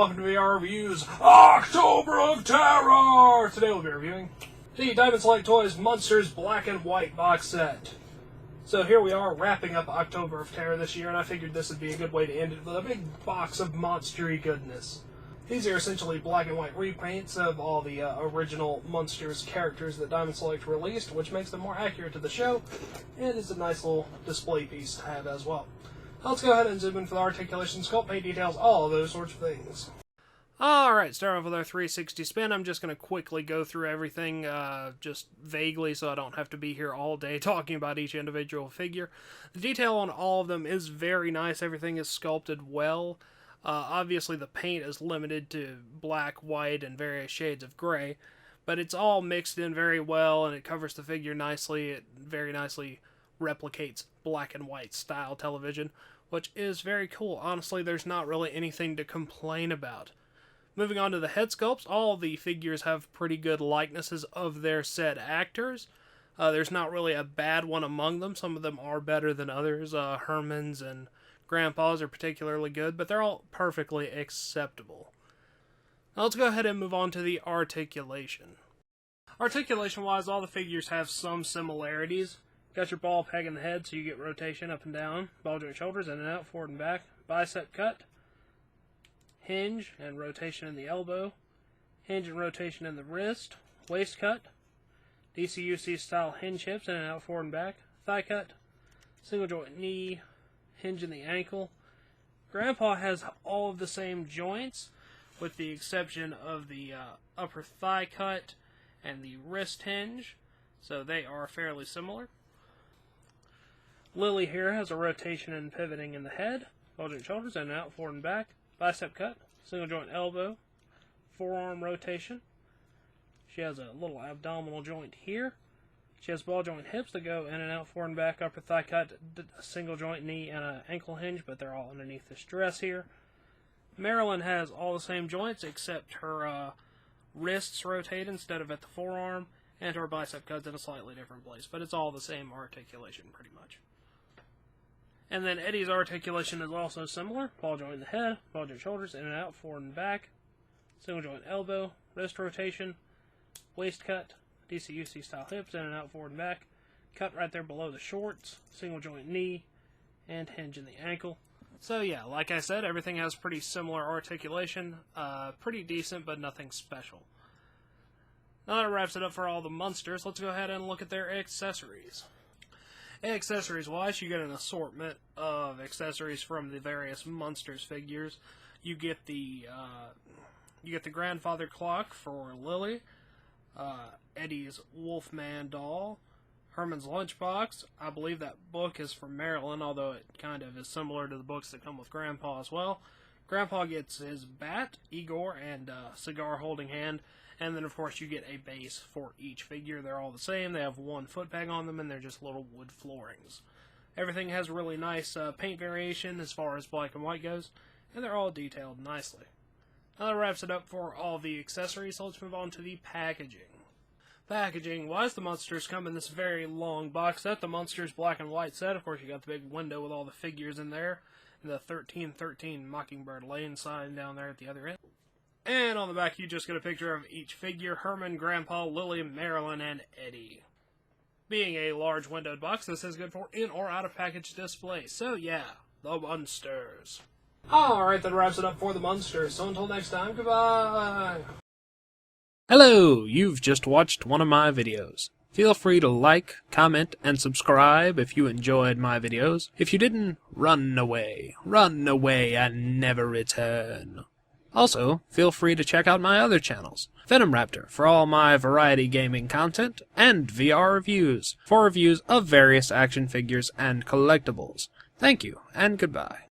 welcome to VR Reviews October of Terror! Today we'll be reviewing the Diamond Select Toys Munsters Black and White box set. So here we are, wrapping up October of Terror this year, and I figured this would be a good way to end it with a big box of monstery goodness. These are essentially black and white repaints of all the original Munsters characters that Diamond Select released, which makes them more accurate to the show, and is a nice little display piece to have as well. Let's go ahead and zoom in for the articulation, sculpt, paint details, all of those sorts of things. Alright, starting off with our 360 spin, I'm just going to quickly go through everything just vaguely so I don't have to be here all day talking about each individual figure. The detail on all of them is very nice, everything is sculpted well. Obviously the paint is limited to black, white, and various shades of gray, but it's all mixed in very well and it covers the figure nicely. It very nicely replicates black and white style television, which is very cool. Honestly, there's not really anything to complain about. Moving on to the head sculpts, all the figures have pretty good likenesses of their said actors. There's not really a bad one among them. Some of them are better than others. Herman's and Grandpa's are particularly good, but they're all perfectly acceptable. Now let's go ahead and move on to the articulation. Articulation-wise, all the figures have some similarities. Got your ball peg in the head, so you get rotation up and down, ball joint shoulders, in and out, forward and back, bicep cut, hinge and rotation in the elbow, hinge and rotation in the wrist, waist cut, DCUC style hinge hips, in and out, forward and back, thigh cut, single joint knee, hinge in the ankle. Grandpa has all of the same joints, with the exception of the upper thigh cut and the wrist hinge, so they are fairly similar. Lily here has a rotation and pivoting in the head, ball joint shoulders, in and out, forward and back, bicep cut, single joint elbow, forearm rotation. She has a little abdominal joint here. She has ball joint hips that go in and out, forward and back, upper thigh cut, single joint knee, and an ankle hinge, but they're all underneath this dress here. Marilyn has all the same joints except her wrists rotate instead of at the forearm, and her bicep cuts in a slightly different place, but it's all the same articulation pretty much. And then Eddie's articulation is also similar. Ball joint in the head, ball joint shoulders, in and out, forward and back, single joint elbow, wrist rotation, waist cut, DCUC style hips, in and out, forward and back, cut right there below the shorts, single joint knee, and hinge in the ankle. So yeah, like I said, everything has pretty similar articulation, pretty decent, but nothing special. Now that wraps it up for all the Munsters. Let's go ahead and look at their accessories. Accessories-wise, you get an assortment of accessories from the various Munsters figures. You get the grandfather clock for Lily, Eddie's Wolfman doll, Herman's lunchbox. I believe that book is for Marilyn, although it kind of is similar to the books that come with Grandpa as well. Grandpa gets his bat, Igor, and cigar holding hand. And then, of course, you get a base for each figure. They're all the same. They have one foot peg on them, and they're just little wood floorings. Everything has really nice paint variation as far as black and white goes, and they're all detailed nicely. Now that wraps it up for all the accessories, so let's move on to the packaging. Packaging-wise, the Munsters come in this very long box set, the Munsters black and white set. Of course, you got the big window with all the figures in there, and the 1313 Mockingbird Lane sign down there at the other end. And on the back, you just get a picture of each figure: Herman, Grandpa, Lily, Marilyn, and Eddie. Being a large windowed box, this is good for in or out of package display. So yeah, the Munsters. Alright, that wraps it up for the Munsters. So until next time, goodbye. Hello, you've just watched one of my videos. Feel free to like, comment, and subscribe if you enjoyed my videos. If you didn't, run away and never return. Also, feel free to check out my other channels, Venom Raptor for all my variety gaming content, and VR Reviews for reviews of various action figures and collectibles. Thank you, and goodbye.